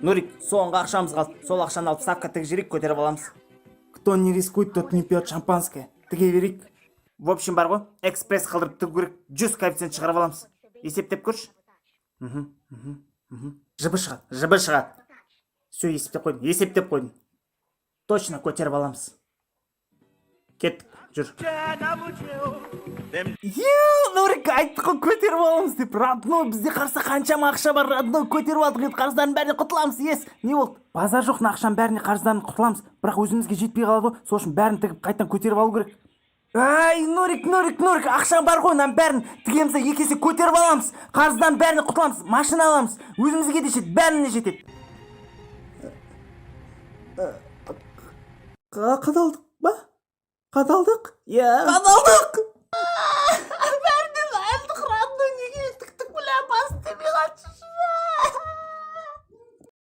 Нурик, соңғы ақшамыз қалды. Сол ақшаны алып ставка тігіп көтеріп аламыз. Кто не рискует, тот не пьет шампанское. Тіге берейік. В общем, бар ғой, экспресс қалдырып тігу керек. 100 коэффициент шығарып аламыз. Есептеп көрші. Жыбы шығады. Все, есептеп қойдым. Точно көтеріп аламыз. Кеттік, жүр. Нурик, айтты ғой көтеріп аламыз деп. Родной, бізде қарса қаншама ақша бар. Родной, көтеріп алдық, қарыздардың бәріне құтыламыз. Ес, не болды? Базар жоқ, ақшаның бәріне қарыздарын құтыламыз. Бірақ өзімізге жетпей қалады ғой. Сол үшін бәрін тігіп қайтадан көтеріп алу керек. Ай, Нурик, ақшаң бар ғой, нам бәрін тігеміз, екі есе көтеріп аламыз. Қарыздан бәріне құтыламыз, машина аламыз. Өзімізге де жетеді, бәріне жетеді. Қадалдық ба? Қадалдық? Иә. Қадалдық!